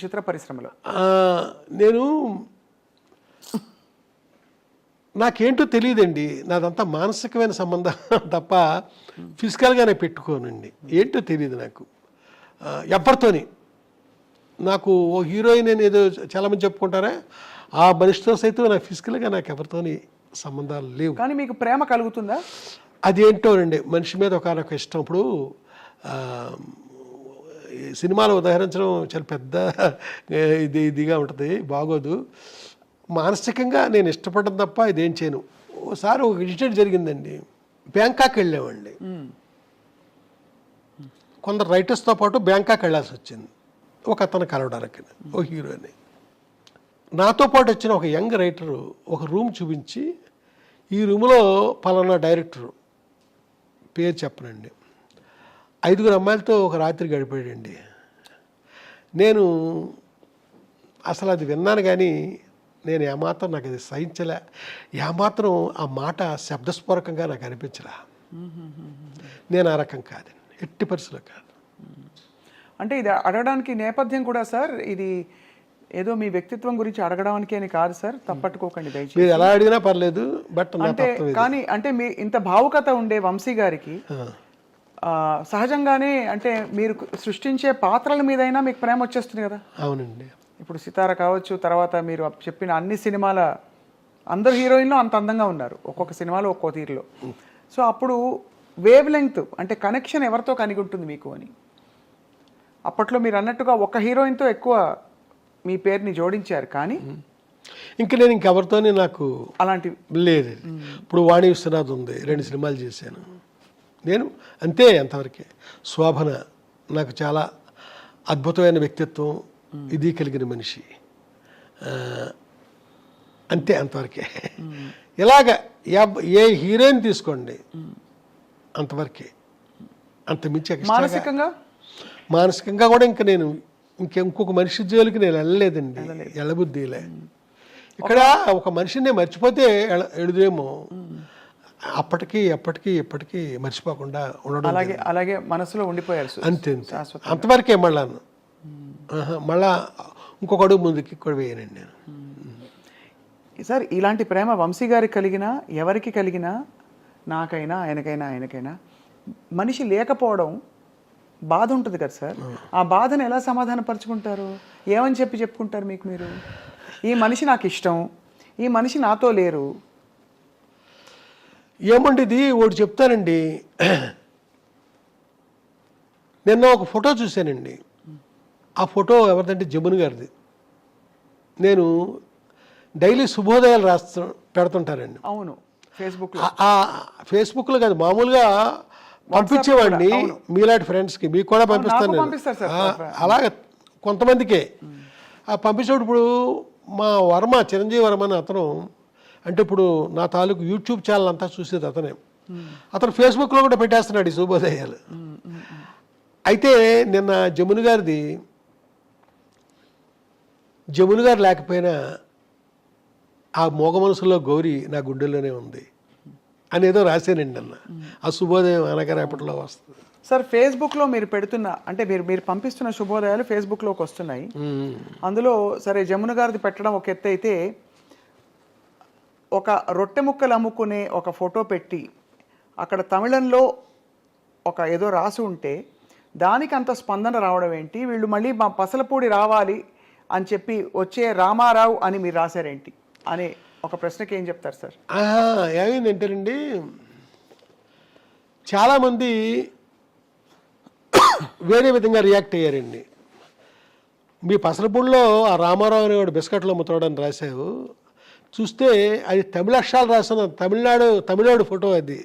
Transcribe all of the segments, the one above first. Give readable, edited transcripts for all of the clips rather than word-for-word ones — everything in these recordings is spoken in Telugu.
చిత్ర పరిశ్రమలో? నేను నాకేంటో తెలియదండి, నాదంతా మానసికమైన సంబంధం తప్ప ఫిజికల్గానే పెట్టుకోనండి. ఏంటో తెలియదు నాకు ఎవరితోని. నాకు ఓ హీరోయిన్ అని ఏదో చాలామంది చెప్పుకుంటారా, ఆ మనిషితో సైతం నాకు ఫిజికల్గా నాకు ఎవరితోని సంబంధాలు లేవు. కానీ మీకు ప్రేమ కలుగుతుందా? అదేంటోనండి, మనిషి మీద ఒకనొక ఇష్టం. ఇప్పుడు సినిమాలు ఉదాహరించడం చాలా పెద్ద ఇదిగా ఉంటుంది, బాగోదు. మానసికంగా నేను ఇష్టపడడం తప్ప ఇదేం చేయను. ఓసారి ఒక ఇన్సిడెంట్ జరిగిందండి, బ్యాంకాక్ వెళ్ళామండి. కొందరు రైటర్స్తో పాటు బ్యాంకాక్ వెళ్ళాల్సి వచ్చింది ఒక అతను కలవడానికి, ఒక హీరోని. నాతో పాటు వచ్చిన ఒక యంగ్ రైటరు ఒక రూమ్ చూపించి, ఈ రూమ్లో పలానా డైరెక్టరు పేరు చెప్పనండి 5 అమ్మాయిలతో ఒక రాత్రి గడిపాడండి. నేను అసలు అది విన్నాను కానీ నేను ఏమాత్రం నాకు అది సహించలే, ఏమాత్రం ఆ మాట శబ్దస్ఫూరకంగా నాకు అనిపించలే. నేను ఆ రకం కాదండి, ఎట్టి పరిస్థితుల్లో కాదు. అంటే ఇది అడగడానికి నేపథ్యం కూడా సార్, ఇది ఏదో మీ వ్యక్తిత్వం గురించి అడగడానికి అని కాదు సార్, తప్పట్టుకోకండి దయచేసి. మీరు ఎలా అడిగినా పర్లేదు, బట్ అంటే కానీ అంటే మీ ఇంత భావుకత ఉండే వంశీ గారికి సహజంగానే అంటే మీరు సృష్టించే పాత్రల మీదైనా మీకు ప్రేమ వచ్చేస్తుంది కదా? అవునండి. ఇప్పుడు సితార కావచ్చు, తర్వాత మీరు చెప్పిన అన్ని సినిమాల అందరు హీరోయిన్లు అంత అందంగా ఉన్నారు, ఒక్కొక్క సినిమాలో ఒక్కో తీరులో. సో అప్పుడు వేవ్ లెంగ్త్ అంటే కనెక్షన్ ఎవరితో కలిగి ఉంటుంది మీకు అని? అప్పట్లో మీరు అన్నట్టుగా ఒక హీరోయిన్తో ఎక్కువ మీ పేరుని జోడించారు, కానీ ఇంకా నేను ఇంకెవరితోనే నాకు అలాంటి లేదు. ఇప్పుడు వాణి విశ్వనాథ్ ఉంది, 2 సినిమాలు చేశాను నేను, అంతే. అంతవరకే. శోభన నాకు చాలా అద్భుతమైన వ్యక్తిత్వం, ఇది కలిగిన మనిషి, అంతే, అంతవరకే. ఇలాగ ఏ హీరోయిన్ తీసుకోండి అంతవరకే, అంత మించి. మానసికంగా కూడా ఇంకా నేను ఇంకొక మనిషి జోలికి నేను వెళ్ళలేదండి, వెళ్ళబుద్ధిలే. ఇక్కడ ఒక మనిషిని మర్చిపోతే ఎడుదేమో, అప్పటికి ఎప్పటికీ మర్చిపోకుండా ఉండడం, అలాగే మనసులో ఉండిపోయారు అంతే. అంతవరకే. మళ్ళా ఇంకొక అడుగు ముందుకి కూడా వేయనండి నేను. సార్ ఇలాంటి ప్రేమ వంశీ గారికి కలిగినా ఎవరికి కలిగినా, నాకైనా ఆయనకైనా మనిషి లేకపోవడం బాధ ఉంటుంది కదా సార్. ఆ బాధను ఎలా సమాధానపరుచుకుంటారు? ఏమని చెప్పుకుంటారు మీకు మీరు? ఈ మనిషి నాకు ఇష్టం, ఈ మనిషి నాతో లేరు. ఏమండి ఇది ఒకటి చెప్తానండి, నిన్న ఒక ఫోటో చూశానండి. ఆ ఫోటో ఎవరిదంటే జమున గారిది. నేను డైలీ శుభోదయాలు పెడుతుంటారండి. అవును, ఫేస్బుక్లో కాదు, మామూలుగా పంపించేవాడిని మీలాంటి ఫ్రెండ్స్కి. మీకు కూడా పంపిస్తాను. అలాగే కొంతమందికే పంపించేటప్పుడు మా వర్మ, చిరంజీవి వర్మ అని అతను, అంటే ఇప్పుడు నా తాలూకు యూట్యూబ్ ఛానల్ అంతా చూసేది అతనే. అతను ఫేస్బుక్లో కూడా పెట్టేస్తున్నాడు ఈ శుభోదయాలు. అయితే నిన్న జమున గారు లేకపోయినా ఆ మోగ మనసులో గౌరీ నా గుండెల్లోనే ఉంది అనేదో రాశానండి అన్న. ఆ శుభోదయం అనగారేపట్లో వస్తుంది. సార్ ఫేస్బుక్లో మీరు పెడుతున్న, అంటే మీరు పంపిస్తున్న శుభోదయాలు ఫేస్బుక్లోకి వస్తున్నాయి. అందులో సరే జమున గారిది పెట్టడం ఒక ఎత్తు అయితే, ఒక రొట్టె ముక్కలు అమ్ముకునే ఒక ఫోటో పెట్టి అక్కడ తమిళంలో ఒక ఏదో రాసి ఉంటే దానికి అంత స్పందన రావడం ఏంటి? వీళ్ళు మళ్ళీ మా పసలపూడి రావాలి అని చెప్పి వచ్చే రామారావు అని మీరు రాశారేంటి అనే ఒక ప్రశ్నకి ఏం చెప్తారు సార్? ఏమైందంటేనండి, చాలామంది వేరే విధంగా రియాక్ట్ అయ్యారండి. మీ పసలపూడిలో ఆ రామారావు అనేవాడు బిస్కెట్లు అమ్ముతాడని రాశావు, చూస్తే అది తమిళ అక్షరాలు రాసిన తమిళనాడు ఫోటో, అది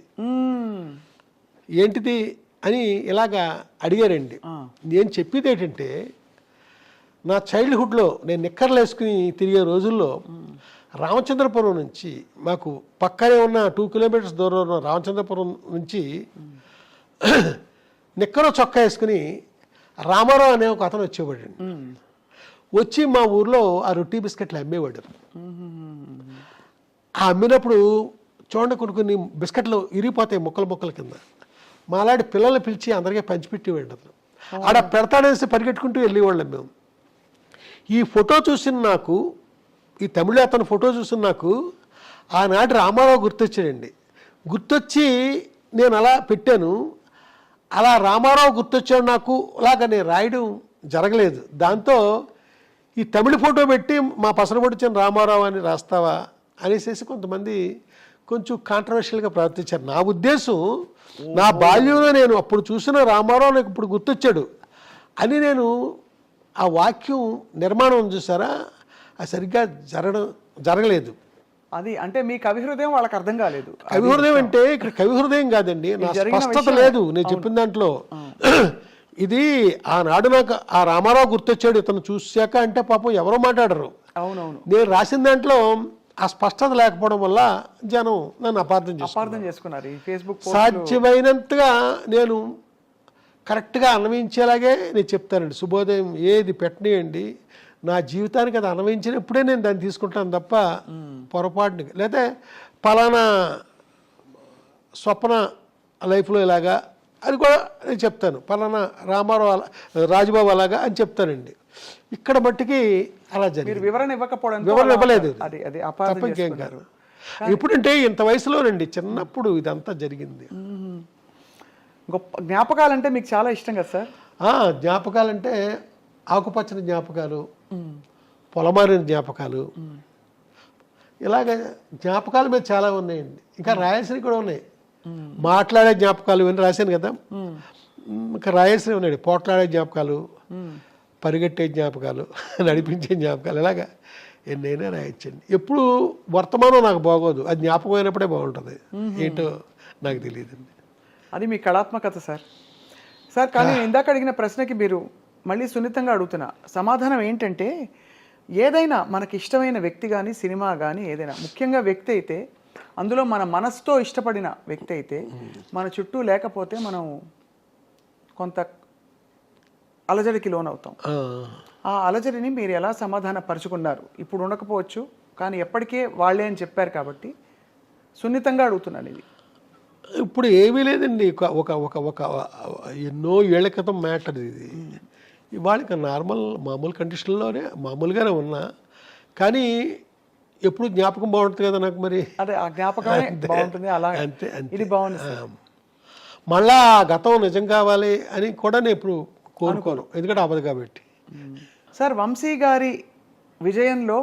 ఏంటిది అని ఇలాగా అడిగారండి. నేను చెప్పేది ఏంటంటే, నా చైల్డ్హుడ్లో నేను నిక్కర్లు వేసుకుని తిరిగే రోజుల్లో రామచంద్రపురం నుంచి, మాకు పక్కనే ఉన్న 2 కిలోమీటర్స్ దూరంలో ఉన్న రామచంద్రపురం నుంచి నిక్కరో చొక్కా వేసుకుని రామారావు అనే ఒక అతను వచ్చేవాడు. వచ్చి మా ఊర్లో ఆ రొట్టి బిస్కెట్లు అమ్మేవాడు. ఆ అమ్మినప్పుడు చూడండి కొన్ని బిస్కెట్లు ఇరిగిపోతాయి ముక్కల కింద. మాలాంటి పిల్లల్ని పిలిచి అందరికీ పంచిపెట్టేవాడు అతను. ఆడ పెడతాడేసి పరిగెట్టుకుంటూ వెళ్ళేవాళ్ళం మేము. ఈ ఫోటో చూసిన నాకు, ఈ తమిళ అతని ఫోటో చూసిన నాకు ఆనాటి రామారావు గుర్తొచ్చాడండి. గుర్తొచ్చి నేను అలా పెట్టాను. అలా రామారావు గుర్తొచ్చాడు నాకు, అలాగా నేను రాయడం జరగలేదు. దాంతో ఈ తమిళ ఫోటో పెట్టి మా పసరపొడిచిన రామారావు అని రాస్తావా అనేసి కొంతమంది కొంచెం కాంట్రవర్షియల్గా ప్రవర్తించారు. నా ఉద్దేశం, నా బాల్యంలో నేను అప్పుడు చూసిన రామారావు నాకు ఇప్పుడు గుర్తొచ్చాడు అని నేను ఆ వాక్యం నిర్మాణం చూసారా, అది సరిగ్గా జరగలేదు. అది అంటే మీ కవి హృదయం వాళ్ళకి అర్థం కాలేదు. కవి హృదయం అంటే ఇక్కడ కవి హృదయం కాదండి, నా స్పష్టత లేదు నేను చెప్పిన దాంట్లో. ఇది ఆనాడు నాకు ఆ రామారావు గుర్తొచ్చాడు ఇతను చూశాక అంటే పాపం ఎవరో మాట్లాడరు. అవునవును. నేను రాసిన దాంట్లో ఆ స్పష్టత లేకపోవడం వల్ల జనం నన్ను అపార్థం చేసుకున్నారు. ఈ ఫేస్బుక్ సాధ్యమైనంతగా నేను కరెక్ట్గా అన్వయించేలాగే నేను చెప్తానండి. శుభోదయం ఏది పెట్టనియండి, నా జీవితానికి అది అన్వయించినప్పుడే నేను దాన్ని తీసుకుంటాను తప్ప పొరపాటుని, లేకపోతే పలానా స్వప్న లైఫ్లో ఇలాగా అది కూడా నేను చెప్తాను, పలానా రామారావు రాజుబాబు అలాగా అని చెప్తానండి. ఇక్కడ మట్టికి అలా జరిగింది. వివరణ ఇవ్వకపోవడం, వివరణ ఇవ్వలేదు, తప్ప ఇంకేం కాదు. ఎప్పుడంటే ఇంత వయసులోనండి, చిన్నప్పుడు ఇదంతా జరిగింది. గొప్ప జ్ఞాపకాలంటే మీకు చాలా ఇష్టం కదా సార్? జ్ఞాపకాలంటే ఆకుపచ్చని జ్ఞాపకాలు, పొలమారిన జ్ఞాపకాలు, ఇలాగ జ్ఞాపకాలు మీద చాలా ఉన్నాయండి. ఇంకా రాయాల్సినవి కూడా ఉన్నాయి. మాట్లాడే జ్ఞాపకాలు ఇవన్నీ రాశాను కదా, ఇంకా రాయాల్సినవి ఉన్నాయండి. పోట్లాడే జ్ఞాపకాలు, పరిగెట్టే జ్ఞాపకాలు, నడిపించే జ్ఞాపకాలు, ఇలాగా ఎన్నైనా రాయొచ్చండి. ఎప్పుడు వర్తమానం నాకు బాగోదు, అది జ్ఞాపకం అయినప్పుడే బాగుంటుంది. ఏంటో నాకు తెలియదండి. అది మీ కళాత్మకత సార్. సార్ కానీ నేను ఇందాక అడిగిన ప్రశ్నకి మీరు మళ్ళీ సున్నితంగా అడుగుతున్నా సమాధానం ఏంటంటే, ఏదైనా మనకి ఇష్టమైన వ్యక్తి కానీ సినిమా కానీ ఏదైనా, ముఖ్యంగా వ్యక్తి అయితే అందులో మన మనసుతో ఇష్టపడిన వ్యక్తి అయితే మన చుట్టూ లేకపోతే మనం కొంత అలజడికి లోనవుతాం. ఆ అలజడిని మీరు ఎలా సమాధాన పరుచుకున్నారు? ఇప్పుడు ఉండకపోవచ్చు కానీ ఎప్పటికే వాళ్ళే అని చెప్పారు కాబట్టి సున్నితంగా అడుగుతున్నాను. ఇది ఇప్పుడు ఏమీ లేదండి, ఒక ఒక ఒక ఎన్నో ఏళ్ల క్రితం మ్యాటర్ ఇది. ఇవాళ మామూలు కండిషన్లోనే మామూలుగానే ఉన్నా, కానీ ఎప్పుడు జ్ఞాపకం బాగుంటుంది కదా నాకు. మరి అదే ఆ జ్ఞాపకమే బాగుంటుంది. అలా అంతే ఇది బాగుంది. మళ్ళా గతం నిజం కావాలి అని కూడా నేను ఇప్పుడు కోరుకోను, ఎందుకంటే అవ్వదు కాబట్టి. సార్ వంశీ గారి విజయంలో